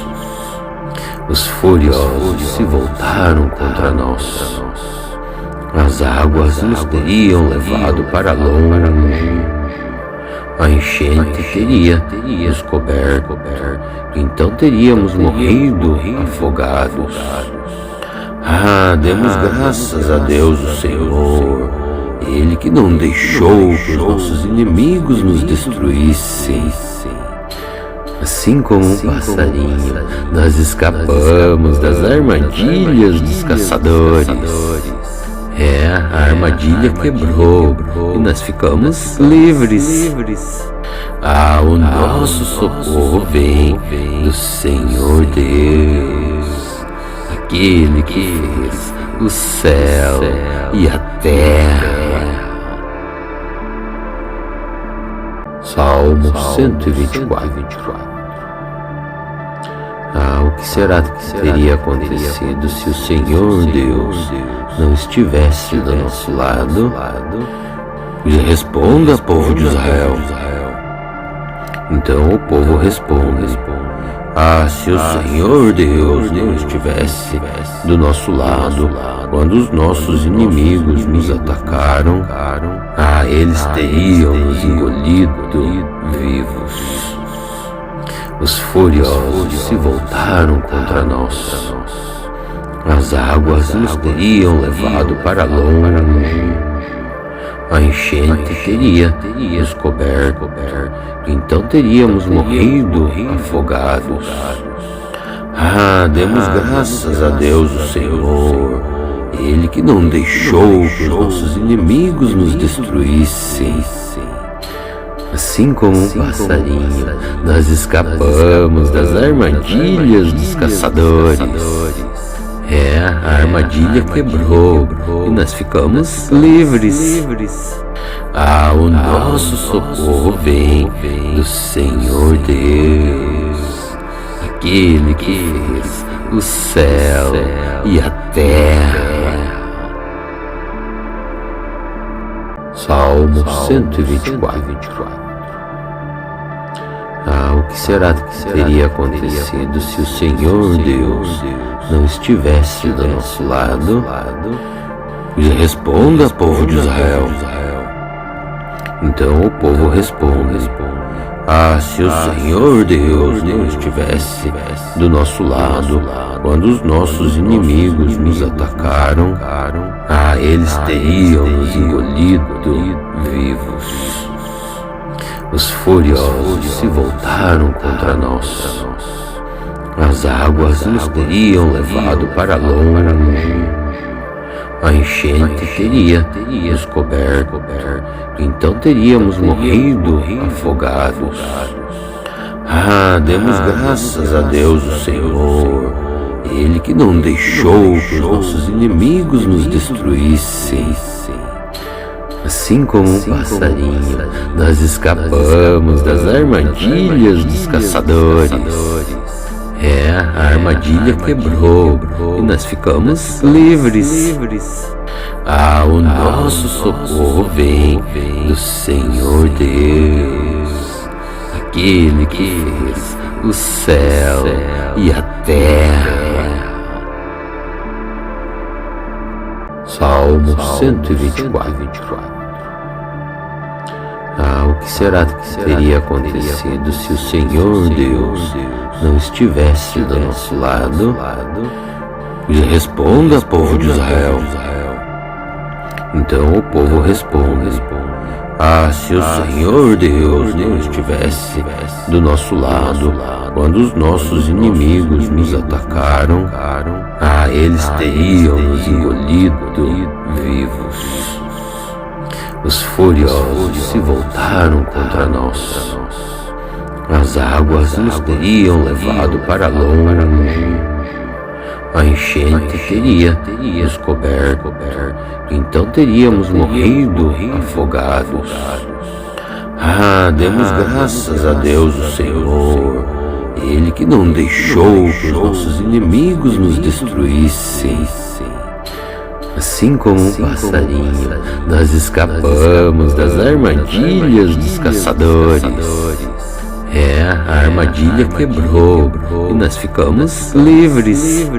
Os furiosos se voltaram contra nós. As águas nos teriam levado para longe. A enchente teria nos coberto, então teríamos morrido afogados. Demos graças a Deus o Senhor, Ele que não deixou que os nossos inimigos nos destruíssem. Assim como um passarinho, nós escapamos das armadilhas dos caçadores. A armadilha quebrou e nós ficamos livres. O nosso socorro vem do Senhor Deus, aquele que fez o céu e a terra. Salmo 124. O que será que teria acontecido se o Senhor Deus não estivesse do nosso lado? Responda, povo de Israel. Então o povo responde: se o Senhor Deus não estivesse do nosso lado, quando os nossos inimigos nos atacaram, eles teriam nos engolido vivos. Os furiosos se voltaram contra nós. As águas nos teriam levado para longe. A enchente teria nos coberto, então teríamos morrido afogados. Demos graças a Deus o Senhor, Ele que não deixou que os nossos inimigos nos destruíssem. Assim como um passarinho, nós escapamos das armadilhas dos caçadores. A armadilha quebrou e nós ficamos livres. O nosso socorro vem do Senhor Deus, aquele que fez o céu e a terra. Salmo 124. O que será que teria acontecido se o Senhor Deus não estivesse do nosso lado? Responda, povo de Israel. Então o povo responde: se o Senhor Deus não estivesse do nosso lado, quando os nossos inimigos nos atacaram, eles teriam nos engolido vivos. Os furiosos se voltaram contra nós. As águas nos teriam levado para longe. A enchente teria nos coberto, então teríamos morrido afogados. Demos graças a Deus o Senhor, Ele que não deixou que os nossos inimigos nos destruíssem. Assim como um passarinho, nós escapamos das armadilhas dos caçadores. A armadilha quebrou e nós ficamos livres. O nosso socorro vem do Senhor Deus, aquele que fez o céu e a terra. Salmo 124. O que será que teria acontecido se o Senhor Deus não estivesse do nosso lado? Responda, povo de Israel. Então o povo responde: se o Senhor Deus não estivesse do nosso lado, quando os nossos inimigos nos atacaram, eles teriam nos engolido vivos. Os furiosos se voltaram contra nós. As águas nos teriam levado para longe. A enchente teria nos coberto, então teríamos morrido afogados. Demos graças a Deus o Senhor, Ele que não deixou que os nossos inimigos nos destruíssem. Assim como um passarinho, nós escapamos das armadilhas dos caçadores. A armadilha quebrou e nós ficamos livres.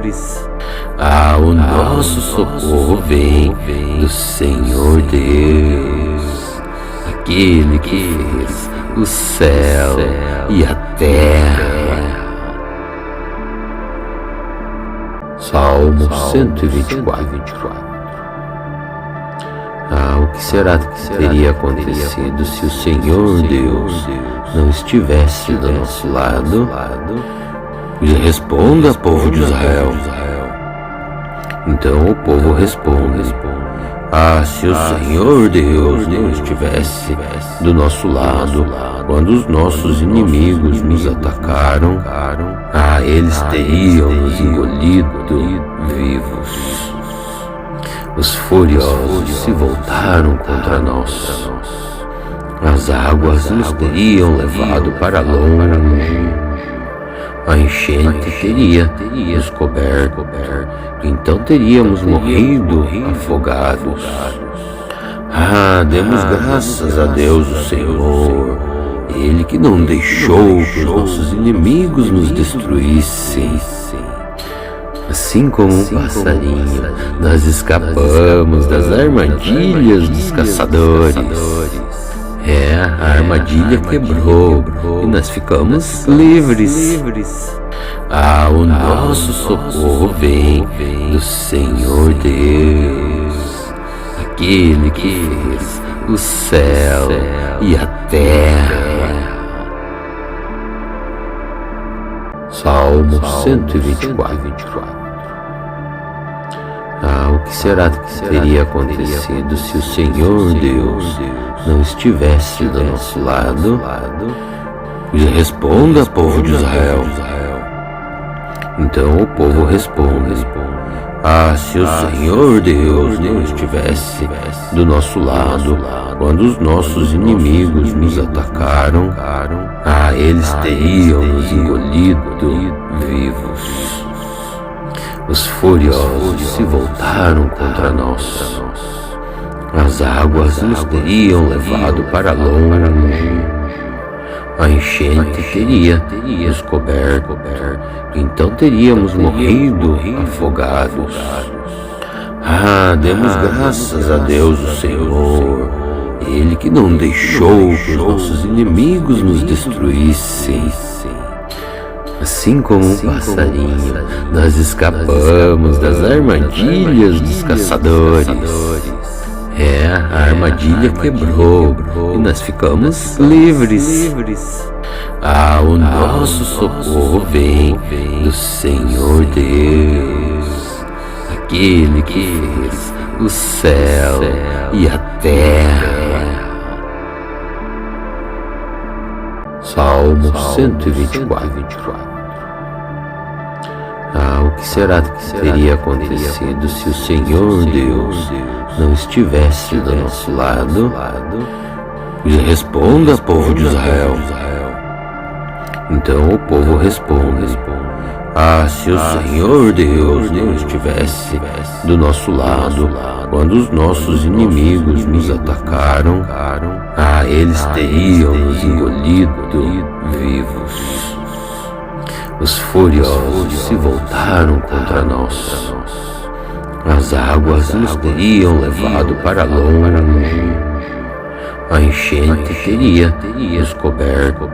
O nosso socorro vem do Senhor Deus, aquele que fez o céu e a terra. Salmo 124. O que será que teria acontecido se o Senhor Deus não estivesse do nosso lado? Responda, povo de Israel. Então o povo responde: se o Senhor Deus não estivesse do nosso lado, quando os nossos inimigos nos atacaram, eles teriam nos engolido vivos. Os furiosos se voltaram contra nós. As águas nos teriam levado para longe. A enchente teria nos coberto, então teríamos morrido afogados. Demos graças a Deus o Senhor, Ele que não deixou que os nossos inimigos nos destruíssem. Assim como um passarinho, nós escapamos das armadilhas dos caçadores. A armadilha quebrou e nós ficamos livres. O nosso socorro vem do Senhor Deus, aquele que fez o céu e a terra. Salmo 124. O que será que teria acontecido se o Senhor Deus não estivesse do nosso lado? Responda, povo de Israel. Então o povo responde: se o Senhor Deus não estivesse do nosso lado, quando os nossos inimigos nos atacaram, eles teriam nos engolido vivos. Os furiosos se voltaram contra nós. As águas nos teriam levado para longe. A enchente teria nos coberto, então teríamos morrido afogados. Demos graças a Deus, o Senhor, Ele que não deixou que os nossos inimigos nos destruíssem. Assim como um passarinho, nós escapamos das armadilhas dos caçadores. A armadilha quebrou e nós ficamos livres. O nosso socorro vem do Senhor Deus, aquele que fez o céu e a terra. Salmo 124. O que será que teria acontecido se o Senhor Deus não estivesse do nosso lado? Responda, povo de Israel. Então o povo responde: se o Senhor Deus não estivesse do nosso lado, quando os nossos inimigos nos atacaram, eles teriam nos engolido vivos. Os furiosos se voltaram contra nós. As águas nos teriam levado para longe. A enchente teria nos coberto,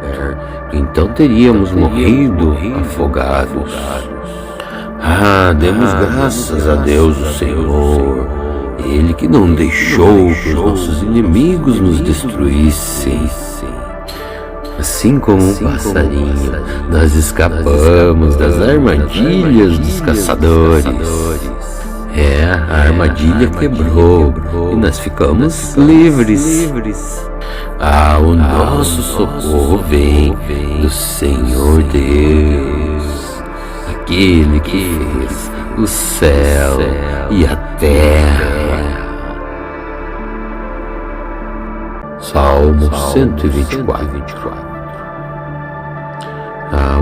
então teríamos morrido afogados. Demos graças a Deus, o Senhor, Ele que não deixou que os nossos inimigos nos destruíssem. Assim como um passarinho, nós escapamos das armadilhas dos caçadores. A armadilha quebrou e nós ficamos livres. O nosso socorro vem do Senhor Deus, aquele que fez o céu e a terra. Salmo 124.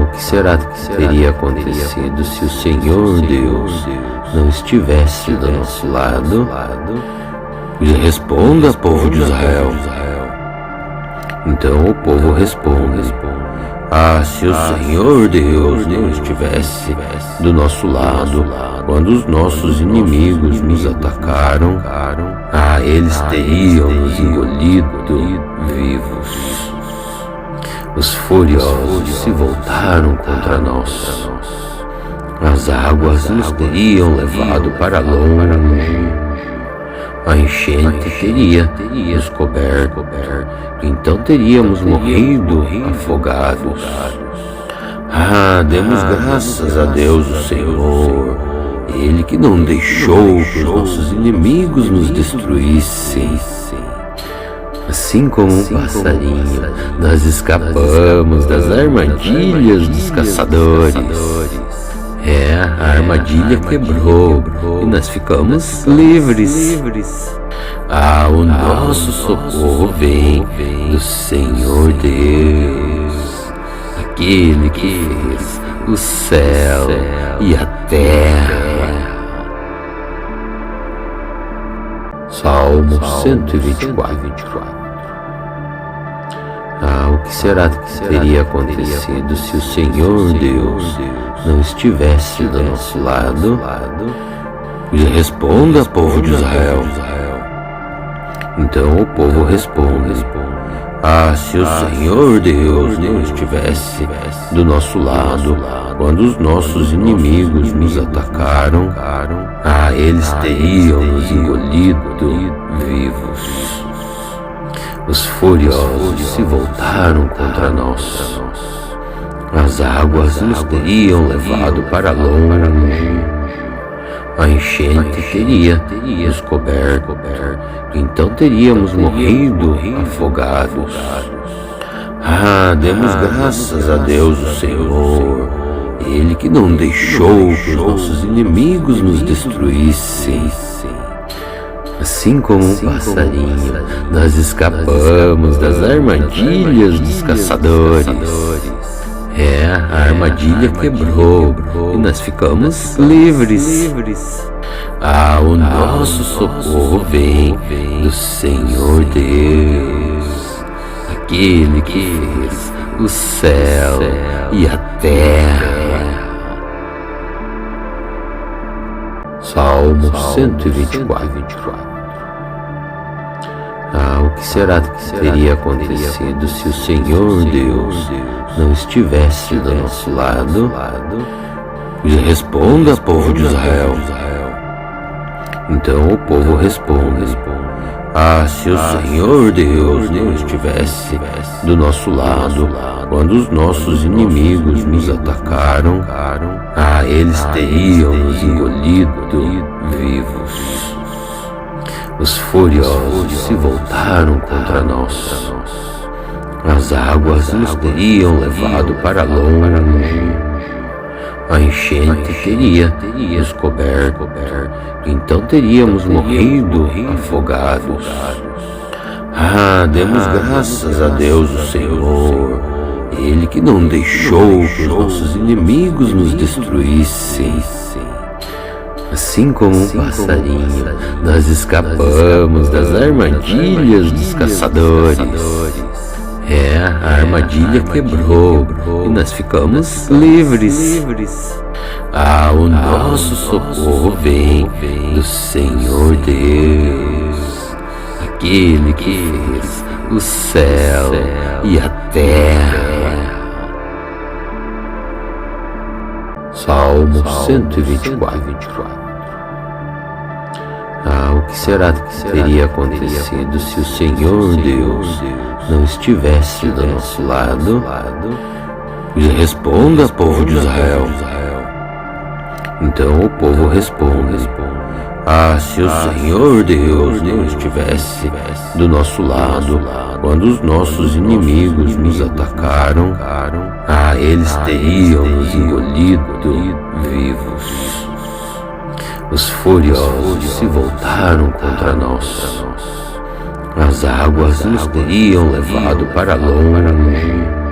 O que será que teria acontecido se o Senhor Deus não estivesse do nosso lado? Responda, povo de Israel. Então o povo responde: se o Senhor Deus não estivesse do nosso lado, quando os nossos inimigos nos atacaram, eles teriam nos engolido vivos. Os furiosos se voltaram contra nós. As águas nos teriam levado para longe. A enchente teria nos coberto, então teríamos morrido afogados. Demos graças a Deus, o Senhor, Ele que não deixou que os nossos inimigos nos destruíssem. Assim como um passarinho, nós escapamos das armadilhas dos caçadores. A armadilha quebrou e nós ficamos livres. O nosso socorro vem do Senhor Deus, aquele que fez o céu e a terra. Salmo 124. O que será que teria acontecido se o Senhor Deus não estivesse do nosso lado? Responda, povo de Israel. Então o povo responde: se o Senhor Deus não estivesse do nosso lado, quando os nossos inimigos nos atacaram, eles teriam nos engolido vivos. Os furiosos se voltaram contra nós. As águas nos teriam levado para longe. a enchente teria nos coberto, então teríamos morrido afogados. Ah, demos graças a Deus o Senhor, Ele que não deixou que os nossos inimigos nos destruíssem. Assim como um passarinho, nós escapamos das armadilhas dos caçadores. A armadilha quebrou e nós ficamos livres. Ah, o nosso socorro vem do Senhor Deus, aquele que fez o céu e a terra. Salmo 124. Ah, o que será que teria acontecido se o Senhor Deus não estivesse do nosso lado? Responda, povo de Israel. Então o povo responde: ah, se o Senhor Deus não estivesse do nosso lado, quando os nossos inimigos nos atacaram, ah, eles teriam nos engolido vivos. Os furiosos se voltaram contra nós. As águas nos teriam levado para longe. A enchente teria nos coberto, então teríamos morrido afogados. Ah, demos graças a Deus o Senhor, Ele que não deixou que os nossos inimigos nos destruíssem. Assim como um passarinho, nós escapamos das armadilhas dos caçadores. A armadilha quebrou e nós ficamos livres. Ah, o nosso socorro vem do Senhor Deus, aquele que fez o céu e a terra. Salmo 124. Ah, o que será que teria acontecido se o Senhor Deus não estivesse do nosso lado? Responda, povo de Israel. Então o povo responde: ah, se o Senhor Deus não estivesse do nosso lado, quando os nossos inimigos nos atacaram, ah, eles teriam nos engolido vivos. Os furiosos se voltaram contra nós. As águas nos teriam levado para longe.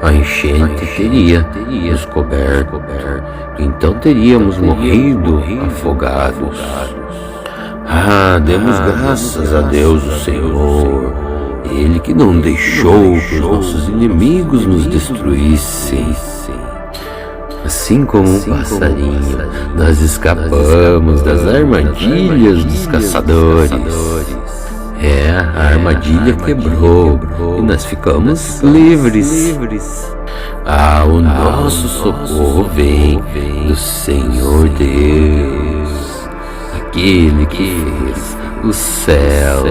A enchente teria nos coberto, então teríamos morrido afogados. Ah, demos graças a Deus o Senhor, Ele que não deixou que os nossos inimigos nos destruíssem. Assim como um passarinho, nós escapamos das armadilhas dos caçadores. A armadilha quebrou e nós ficamos livres. Ah, o nosso socorro vem do Senhor Deus, aquele que fez o céu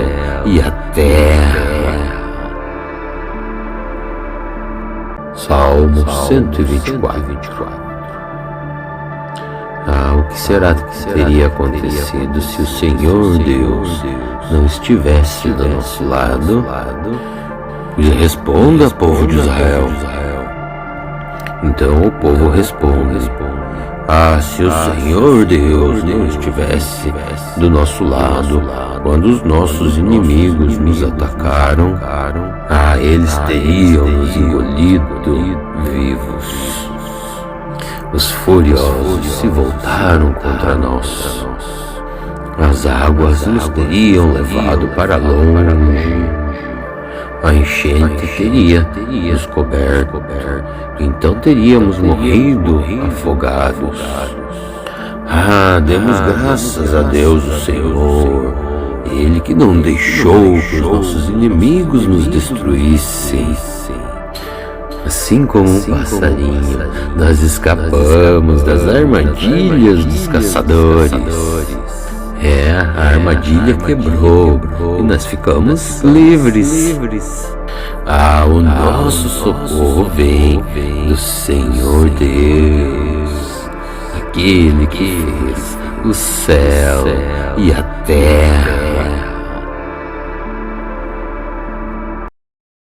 e a terra. Salmo 124. Ah, o que será que teria acontecido se o Senhor Deus não estivesse do nosso lado? Responda, povo de Israel. Então o povo responde: ah, se o Senhor Deus não estivesse do nosso lado, quando os nossos inimigos nos atacaram, ah, eles teriam nos engolido vivos. Os furiosos se voltaram contra nós. As águas nos teriam levado para longe. A enchente teria nos coberto, então teríamos morrido afogados. Ah, demos graças a Deus o Senhor, Ele que não deixou que os nossos inimigos nos destruíssem. Assim como um passarinho, nós escapamos das armadilhas dos caçadores. A armadilha quebrou e nós ficamos livres. Ah, o nosso socorro vem do Senhor Deus, aquele que fez o céu e a terra.